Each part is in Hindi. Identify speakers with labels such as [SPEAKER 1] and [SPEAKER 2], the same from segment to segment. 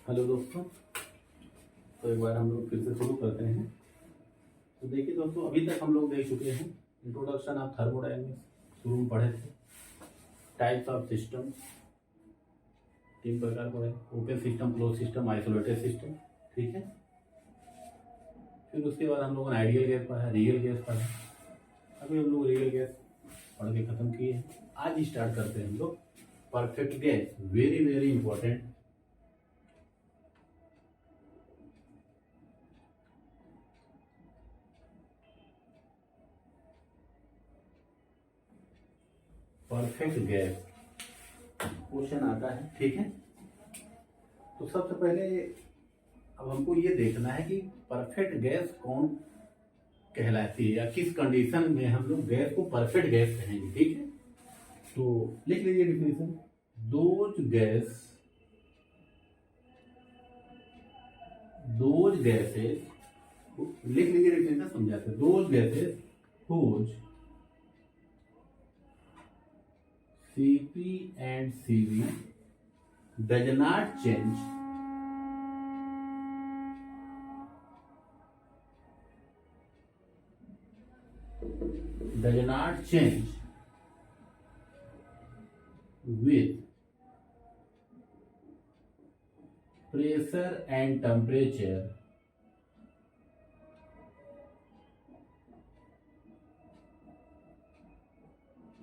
[SPEAKER 1] हेलो दोस्तों। तो एक बार हम लोग फिर से शुरू करते हैं। तो देखिए दोस्तों, अभी तक हम लोग देख चुके हैं इंट्रोडक्शन ऑफ थर्मोडायनेमिक्स, शुरू में पढ़े थे। टाइप्स ऑफ सिस्टम, तीन प्रकार पढ़े, open system, close system, isolated system. ठीक है। फिर उसके बाद हम लोगों ने आइडियल गैस पढ़ा, रियल गैस पढ़ा। अभी हम लोग रियल गैस पढ़ के खत्म किए हैं। आज स्टार्ट करते हैं हम लोग perfect gas. Very very important. Perfect gas question आता है। ठीक है। तो सबसे पहले अब हमको ये देखना है कि परफेक्ट गैस कौन कहलाती है, या किस कंडीशन में हम लोग गैस को परफेक्ट गैस कहेंगे। ठीक है। तो लिख लीजिए डिफिनेशन। दोज गैसेस, लिख लीजिए डिफिनेशन, समझाते हैं। Those gases whose Cp and Cv does not change with pressure and temperature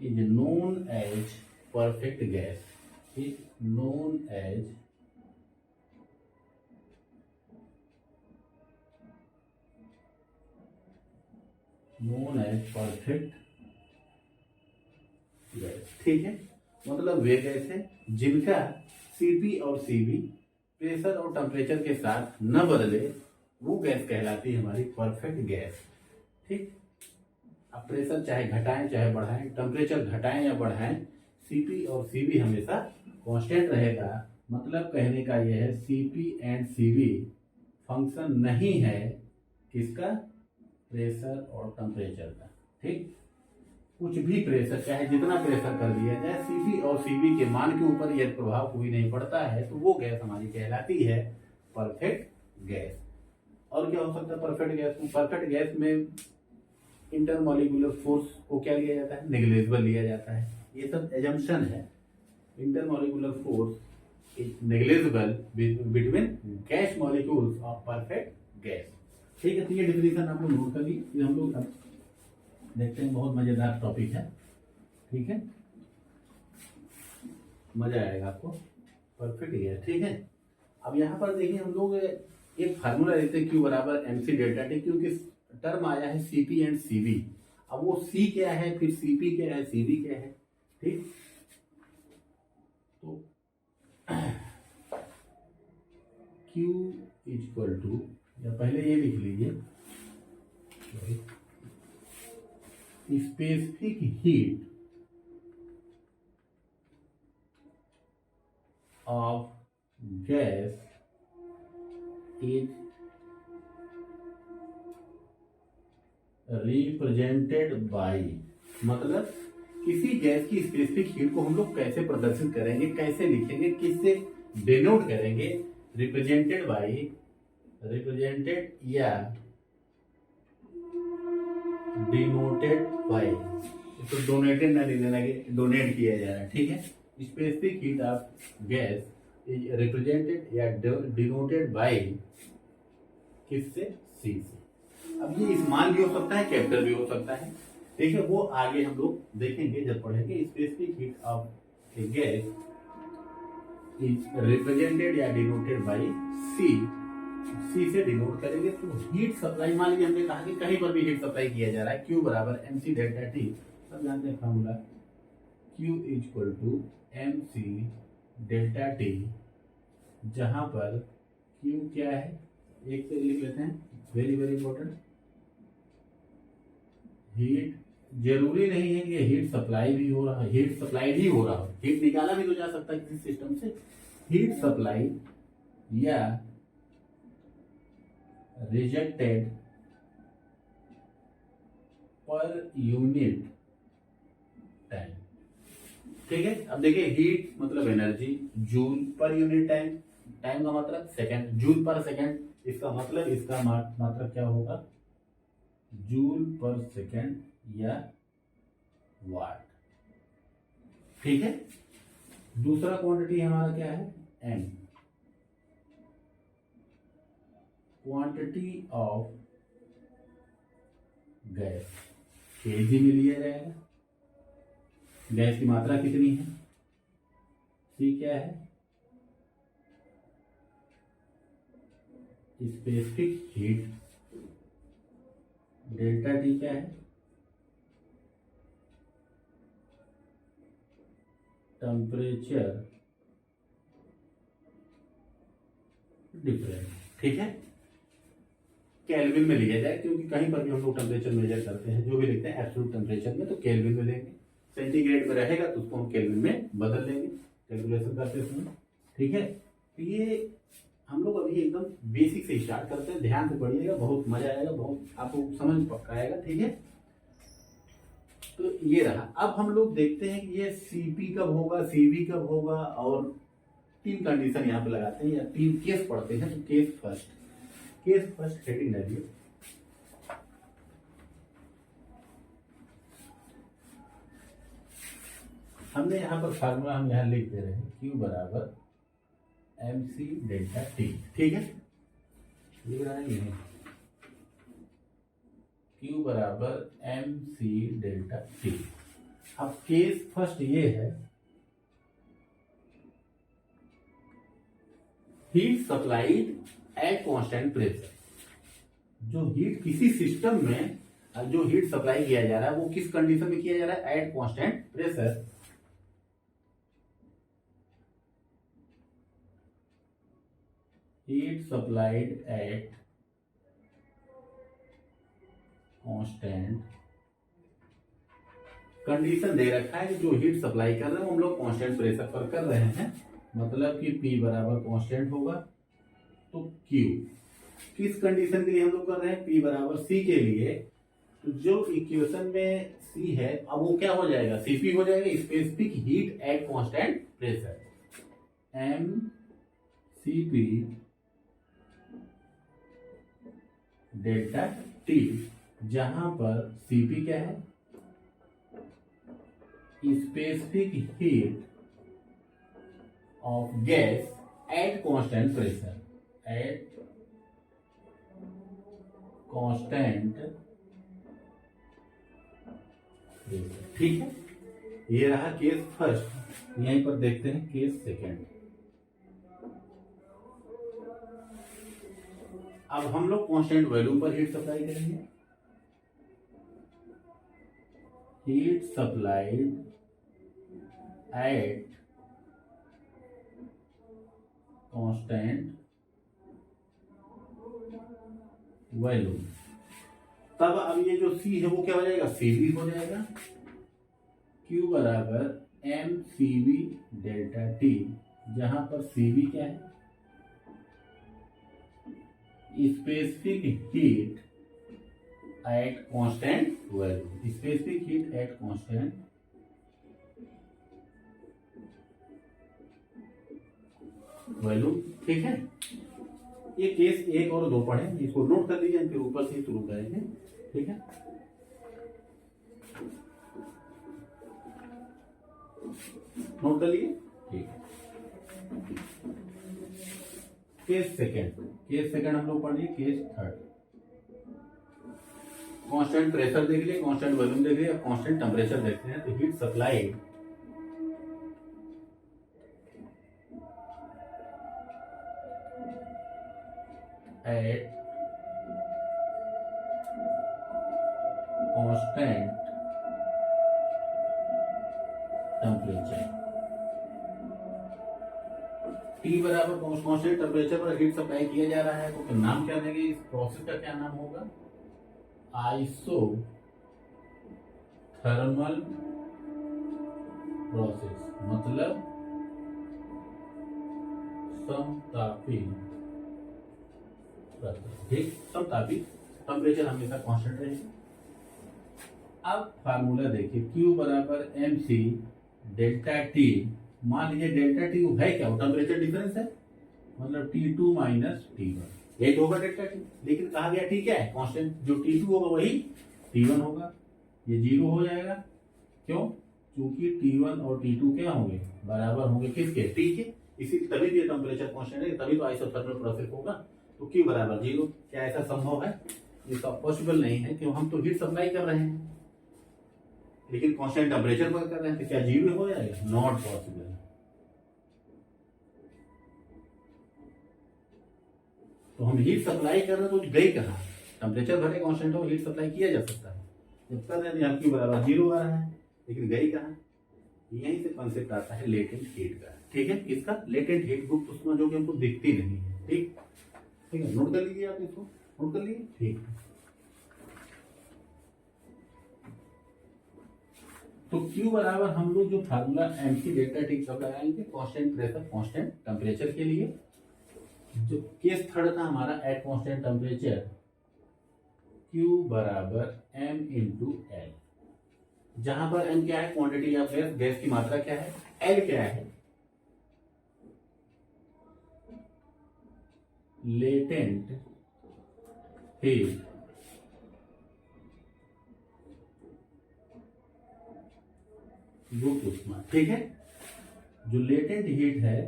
[SPEAKER 1] is known as perfect gas. Is known as perfect gas. ठीक है। मतलब वे गैस है जिनका Cp और Cv प्रेशर और टेम्परेचर के साथ न बदले, वो गैस कहलाती है हमारी परफेक्ट गैस। ठीक। अब प्रेशर चाहे घटाएं चाहे बढ़ाएं, टेम्परेचर घटाएं या बढ़ाएं, Cp और Cv हमेशा कांस्टेंट रहेगा। मतलब कहने का यह है Cp एंड Cv फंक्शन नहीं है किसका, प्रेशर और टेम्परेचर का। ठीक। कुछ भी प्रेशर, चाहे जितना प्रेशर कर दिया जाए, Cp और Cv के मान के ऊपर यदि प्रभाव कोई नहीं पड़ता है तो वो गैस हमारी कहलाती है परफेक्ट गैस। और क्या हो सकता है परफेक्ट गैस में? परफेक्ट गैस में इंटरमॉलिक्यूलर फोर्स को क्या लिया जाता है, नेग्लिजिबल लिया जाता है। ये सब एजम्पशन है। Intermolecular force is negligible between gas molecules of perfect gas. ठीक है। तो ये डिफिनेशन आप लोग नोट कर लीजिए। हम लोग अब देखते हैं, बहुत मजेदार टॉपिक है। ठीक है, मजा आएगा आपको। Perfect gas. ठीक है। अब यहाँ पर देखिए हम लोग एक फार्मूला लेते हैं, Q बराबर MC डेल्टा T, क्योंकि टर्म आया है Cp एंड Cv। अब वो C क्या है, फिर Cp क्या है, Cv क्या है। ठीक। तो Q इक्वल टू, या पहले ये लिख लीजिए, specific heat of gas is represented by, मतलब किसी गैस की स्पेसिफिक हीट को हम लोग कैसे प्रदर्शित करेंगे, कैसे लिखेंगे, किससे डिनोट करेंगे। रिप्रेजेंटेड बाई, रिप्रेजेंटेड या डिनोटेड बाई। तो डोनेटेड ना लिख देना कि डोनेट किया जा रहा है। ठीक है। Specific heat of gas is represented या डिनोटेड बाई, किससे, सी से। अब ये स्मॉल भी हो सकता है, कैपिटल भी हो सकता है। ठीक है। वो आगे हम लोग देखेंगे जब पढ़ेंगे। Specific heat of A gas is represented या डिनोटेड बाई सी, सी से डिनोट करेंगे। तो हीट सप्लाई, मान लीजिए हमने कहा कि कहीं पर भी हीट सप्लाई किया जा रहा है, Q बराबर MC डेल्टा T। सब जानते हैं formula, Q equal to MC delta T, जहां पर Q क्या है, एक से लिख लेते हैं, वेरी वेरी इंपॉर्टेंट। हीट, जरूरी नहीं है कि हीट सप्लाई भी हो रहा है, हीट सप्लाई भी हो रहा हो, हीट निकाला भी तो जा सकता है किसी सिस्टम से। हीट सप्लाई या रिजेक्टेड पर यूनिट टाइम। ठीक है। अब देखिए हीट मतलब energy, joule per unit time, time का मतलब सेकंड, जूल पर सेकंड, इसका मतलब इसका मात्रक क्या होगा, जूल पर सेकंड या वाट। ठीक है। दूसरा क्वांटिटी हमारा क्या है, M, quantity of gas, kg में लिया जाएगा। गैस की मात्रा कितनी है, सी क्या है, स्पेसिफिक हीट, डेल्टा टी क्या है, टेम्परेचर डिफरेंस। ठीक है। केल्विन में लिया जाए, क्योंकि कहीं पर भी हम लोग टेम्परेचर मेजर करते हैं, जो भी लिखते हैं एब्सोल्यूट टेम्परेचर में तो केल्विन में लेंगे, सेंटीग्रेड में रहेगा तो उसको हम केल्विन में बदल लेंगे कैलकुलेशन करते समय। ठीक है। तो ये हम लोग अभी एकदम बेसिक से स्टार्ट करते हैं, ध्यान से पढ़िएगा, बहुत मजा आएगा, बहुत आपको समझ पक्का आएगा। ठीक है। तो ये रहा। अब हम लोग देखते हैं कि ये सीपी कब होगा, सीवी कब होगा, और तीन कंडीशन यहाँ पे लगाते हैं या तीन केस पढ़ते हैं। तो केस फर्स्ट हेडिंग डालिए। हमने यहाँ पर फार्मूला हम यहाँ लिख दे रहे हैं, Q बराबर MC डेल्टा T। ठीक है, लिख रहा है नहीं, Q बराबर MC डेल्टा T। अब केस फर्स्ट ये है, heat supplied at constant pressure. जो हीट किसी सिस्टम में जो हीट सप्लाई किया जा रहा है वो किस कंडीशन में किया जा रहा है, at constant pressure. Heat supplied at constant, condition दे रखा है कि जो हीट सप्लाई कर रहे हैं हम लोग कांस्टेंट प्रेशर पर कर रहे हैं, मतलब कि P बराबर कांस्टेंट होगा। तो Q किस कंडीशन के लिए हम लोग कर रहे हैं, P बराबर C के लिए। तो जो इक्वेशन में C है, अब वो क्या हो जाएगा, Cp हो जाएगा, specific heat at constant pressure, mCp delta T, जहां पर Cp क्या है, specific heat of gas at constant pressure, eight constant pressure. ठीक है, ये रहा केस फर्स्ट। यहीं पर देखते हैं केस सेकेंड। अब हम लोग कांस्टेंट वैल्यू पर हीट सप्लाई करेंगे। Heat supplied at constant value. तब अब ये जो C है वो क्या हो जाएगा, CV हो जाएगा। Q बराबर mCV डेल्टा T, जहां पर CV क्या है, specific heat at constant value, specific heat at constant value. ठीक है, ये केस 1 और 2 पढ़े, इसको नोट कर लीजिए, फिर ऊपर से शुरू करेंगे। ठीक है, नोट कर लिए। ठीक है, केस सेकंड हम लोग पढ़ लिए। केस थर्ड, कांस्टेंट प्रेशर देख लिए, कांस्टेंट वॉल्यूम देख लिए, अब कांस्टेंट टेम्परेचर देखते हैं। तो heat supply at constant temperature, T बराबर कांस्टेंट टेम्परेचर पर हीट सप्लाई किया जा रहा है, तो फिर नाम क्या देंगे, इस प्रोसेस का क्या नाम होगा, आइसोथर्मल प्रोसेस, मतलब समतापी प्रक्रिया। ठीक, समतापी, टेम्परेचर हमेशा कांस्टेंट रहेगा। अब फार्मूला देखिए, Q बराबर mc डेल्टा T। मान लीजिए डेल्टा T है क्या, वो टेम्परेचर डिफरेंस है, मतलब T2 माइनस T1 यही तो होगा डेल्टा टी। लेकिन कहा गया टी क्या है, कांस्टेंट। जो T2 होगा वही T1 होगा, ये 0 हो जाएगा। क्यों? क्योंकि T1 और T2 क्या होंगे, बराबर होंगे किसके, टी के। इसी तभी तो ये टेम्परेचर कांस्टेंट है, तभी तो आइसोथर्मल प्रोसेस होगा। तो Q बराबर 0। क्या ऐसा संभव है? ये सब पॉसिबल नहीं है, क्यों? हम तो हीट सप्लाई कर रहे हैं लेकिन कांस्टेंट टेम्परेचर पर कर रहे हैं, तो क्या 0 हो जाएगा? Not possible. तो हम हीट सप्लाई कर रहे हैं तो गई कहाँ, टेम्परेचर भले कांस्टेंट हो, हीट सप्लाई किया जा सकता है। जब कर रहे हैं Q बराबर 0 आ रहा है, लेकिन गई कहाँ? यहीं से कॉन्सेप्ट आता है लेटेंट हीट का। ठीक है, इसका लेटेंट हीट गुप्त ऊष्मा जो कि हमको दिखती नहीं है। ठीक ठीक है, नोट कर लीजिए आप, इसको नोट कर लीजिए। ठीक, तो Q बराबर हम लोग जो फार्मूला mc डेल्टा टी का लगाएंगे, कांस्टेंट प्रेशर कांस्टेंट टेम्परेचर के लिए। जो केस थर्ड था हमारा एट कांस्टेंट टेम्परेचर, Q बराबर m इंटू एल, जहां पर m क्या है, क्वांटिटी ऑफ गैस, गैस की मात्रा क्या है, L क्या है, लेटेंट हीट गुप्त ऊष्मा। ठीक है, जो लेटेंट हीट है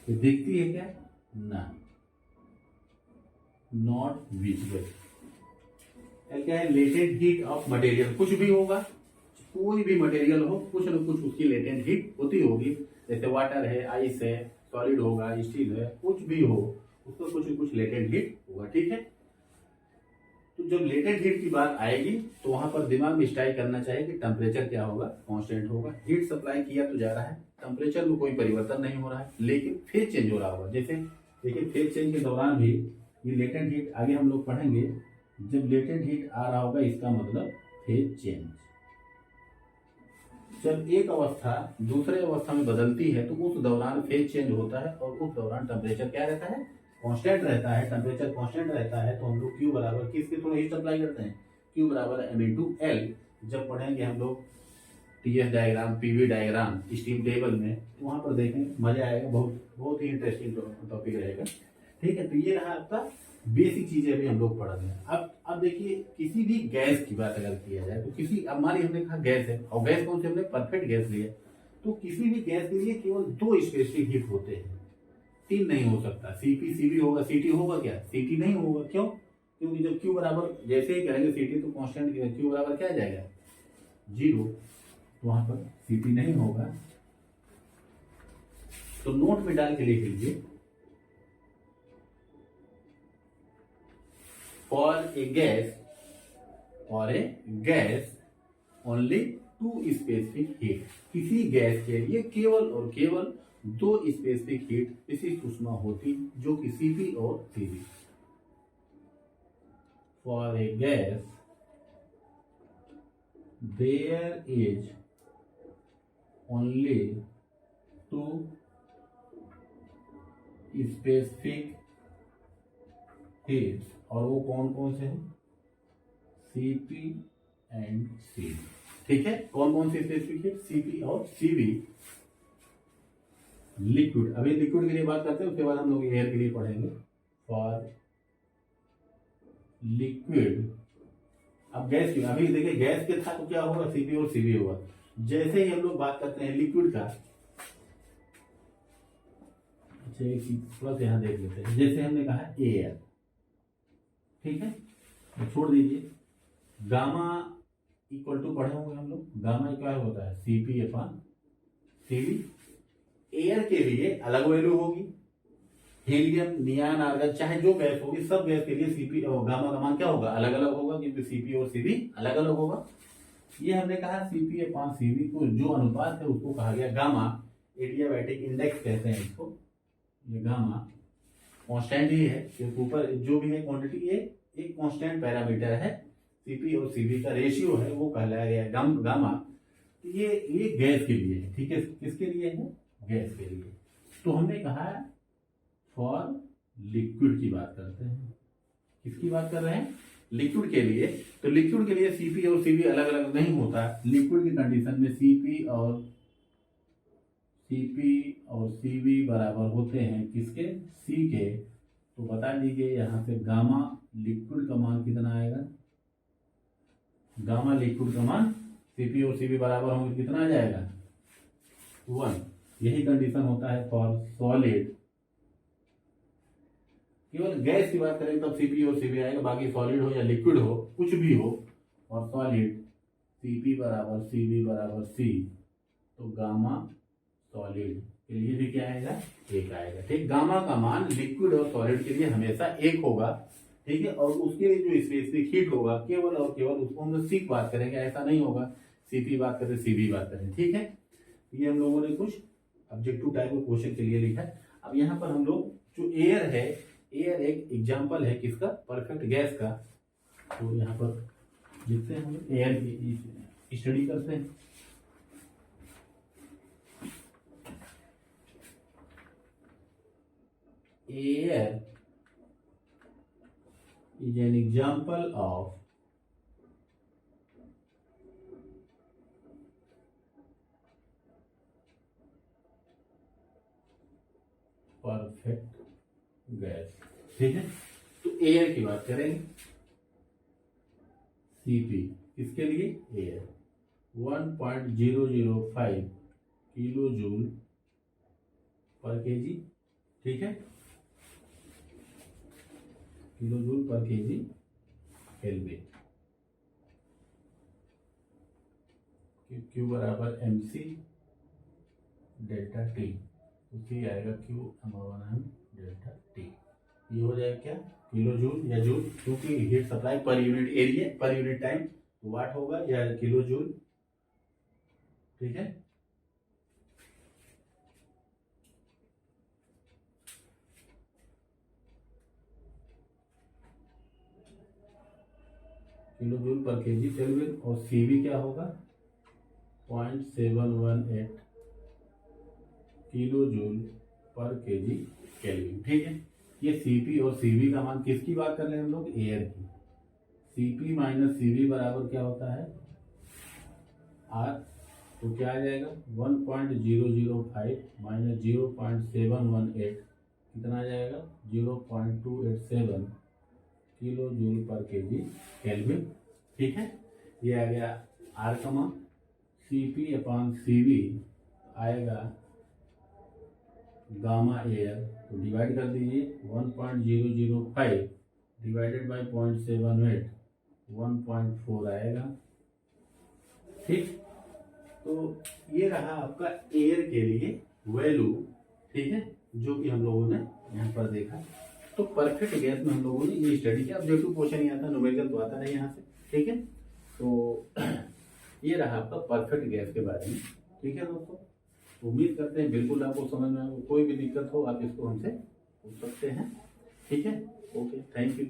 [SPEAKER 1] ये दिखती है क्या, ना, नॉट विजिबल। क्या है, लेटेंट हीट ऑफ मटेरियल। कुछ भी होगा, कोई भी मटेरियल हो, कुछ न कुछ उसकी लेटेंट हीट होती होगी। जैसे वाटर है, आइस है, सॉलिड होगा, स्टील है, कुछ भी हो, उसका कुछ न कुछ लेटेंट हीट होगा। ठीक है, तो जब लेटेंट हीट की बात आएगी तो वहां पर दिमाग में स्ट्राइक करना चाहिए कि टेम्परेचर क्या होगा, कांस्टेंट होगा। हीट सप्लाई किया तो जा रहा है, टेम्परेचर में कोई परिवर्तन नहीं हो रहा है, लेकिन फेज चेंज हो रहा होगा। जैसे देखिए, फेज चेंज के दौरान भी ये लेटेंट हीट, आगे हम लोग पढ़ेंगे, जब लेटेंट हीट आ रहा होगा इसका मतलब फेज चेंज। जब एक अवस्था दूसरे अवस्था में बदलती है तो उस दौरान फेज चेंज होता है, और उस दौरान टेम्परेचर क्या रहता है, कांस्टेंट रहता है। टेम्परेचर कांस्टेंट रहता है तो हम लोग Q बराबर किसके थ्रू हीट सप्लाई करते हैं, Q बराबर m इंटू एल। जब पढ़ेंगे हम लोग TS diagram, PV diagram steam table में, तो वहां पर देखेंगे, मजा आएगा, बहुत बहुत ही इंटरेस्टिंग टॉपिक रहेगा। ठीक है, तो ये रहा आपका बेसिक चीजें अभी हम लोग पढ़ रहे हैं। अब देखिए, किसी भी गैस की बात अगर किया जाए तो किसी, अब मान ली हमने कहा गैस है, और गैस कौन सी, हमने परफेक्ट गैस ली है, तो किसी भी गैस के लिए केवल 2 स्पेसिफिक हीट होते हैं, 3 नहीं हो सकता। CP CV होगा, CT होगा क्या, CT नहीं होगा। क्यों? क्योंकि जब Q बराबर जैसे ही करेंगे CT तो कांस्टेंट, Q बराबर क्या आ जाएगा, 0, तो वहां पर CT नहीं होगा। तो नोट में डाल के लिख लीजिए, for a gas only 2 specific heat। किसी गैस के लिए केवल और केवल 2 स्पेसिफिक हीट, विशिष्ट ऊष्मा होती, जो कि CP और CV। For a gas there is only 2 specific heat, और वो कौन कौन से हैं, CP एंड CV। ठीक है, कौन कौन से स्पेसिफिक हीट, CP और CV। लिक्विड, अभी लिक्विड के लिए बात करते हैं, उसके बाद हम लोग एयर के लिए पढ़ेंगे। फॉर लिक्विड, अब गैस की, अभी देखिए गैस के था तो क्या होगा, CP और CV होगा। जैसे ही हम लोग बात करते हैं लिक्विड का, अच्छा एक चीज थोड़ा सा यहाँ देख लेते हैं। जैसे हमने कहा एयर, ठीक है, तो छोड़ दीजिए, गामा इक्वल टू पढ़े होंगे हम लोग, गामा क्या होता है, CP अपॉन CV। एयर के लिए अलग वैल्यू होगी, हीलियम, नियॉन, आर्गन, चाहे जो गैस होगी, सब गैस के लिए CP और गामा का मान क्या होगा, अलग अलग होगा, क्योंकि CP और CV अलग अलग होगा। ये हमने कहा CP अपॉन CV को जो अनुपात है उसको कहा गया गामा, एडियाबैटिक इंडेक्स कहते हैं इसको। ये गामा कांस्टेंट ही है, क्योंकि ऊपर जो भी है क्वांटिटी, ये एक कांस्टेंट पैरामीटर है। CP और CV का रेशियो है, वो कहलाया गया गामा। ये गैस के लिए है, ठीक है, किसके लिए है, गैस के लिए। तो हमने कहा फॉर लिक्विड की बात करते हैं, किसकी बात कर रहे हैं, लिक्विड के लिए। तो लिक्विड के लिए CP और CV अलग अलग नहीं होता। लिक्विड की कंडीशन में CP और Cp और Cv बराबर होते हैं किसके, C के, तो बता दीजिए यहाँ से गामा लिक्विड का मान कितना आएगा, गामा लिक्विड का मान Cp और Cv बराबर होंगे कितना आ जाएगा 1। यही कंडीशन होता है फॉर सॉलिड। केवल गैस की बात करें तब Cp और Cv आएगा, बाकी सॉलिड हो या लिक्विड हो कुछ भी हो, और सॉलिड Cp बराबर Cv बराबर C, तो गामा सॉलिड के लिए भी क्या आएगा 1 आएगा। ठीक, गामा का मान लिक्विड और सॉलिड के लिए हमेशा 1 होगा। ठीक है, और उसके लिए जो स्पेसिफिक हीट होगा केवल और केवल उसको हम लोग C बात करेंगे, ऐसा नहीं होगा Cp बात करें Cv बात करें। ठीक है, ये हम लोगों ने कुछ ऑब्जेक्टिव टाइप ऑफ क्वेश्चन के लिए लिखा है। अब यहाँ पर हम लोग जो एयर है, एयर एक एग्जाम्पल है किसका, परफेक्ट गैस का, तो यहाँ पर लिखते हैं हम एयर की स्टडी करते हैं। Air is an example of perfect gas. ठीक है, तो एयर की बात करेंगे, Cp किसके लिए, एयर 1.005 किलो जूल पर केजी। ठीक है, किलो जूल पर केजी केल्विन। क्यू बराबर mc डेल्टा टी, उसी आएगा क्यू m डेल्टा टी। ये हो जाएगा क्या, किलो जूल या जूल, क्योंकि heat supply per unit area per unit time what होगा या किलो जूल। ठीक है, किलो जूल पर केजी केल्विन, और Cv क्या होगा 0.718 किलो जूल पर केजी केल्विन। ठीक है, ये Cp और Cv का मान किसकी बात कर रहे हैं हम लोग, एयर की। Cp माइनस Cv बराबर क्या होता है R, तो क्या आ जाएगा 1.005 माइनस 0.718 कितना आ जाएगा 0.287 किलो जूल पर केजी केल्विन। ठीक है, ये आ गया आर का मान। Cp अपॉन Cv आएगा गामा एयर, तो डिवाइड कर दीजिए 1.005 डिवाइडेड बाई 0.78 1.4 आएगा। ठीक, तो ये रहा आपका एयर के लिए वैल्यू। ठीक है, जो कि हम लोगों ने यहाँ पर देखा। तो परफेक्ट गैस में हम लोगों ने ये स्टडी किया। ऑब्जेक्टिव क्वेश्चन नहीं आता, न्यूमेरिकल तो आता नहीं यहाँ से। ठीक है, तो ये रहा आपका परफेक्ट गैस के बारे में। ठीक है दोस्तों, उम्मीद करते हैं बिल्कुल आपको समझ में, कोई भी दिक्कत हो आप इसको हमसे पूछ सकते हैं। ठीक है, ओके, थैंक यू।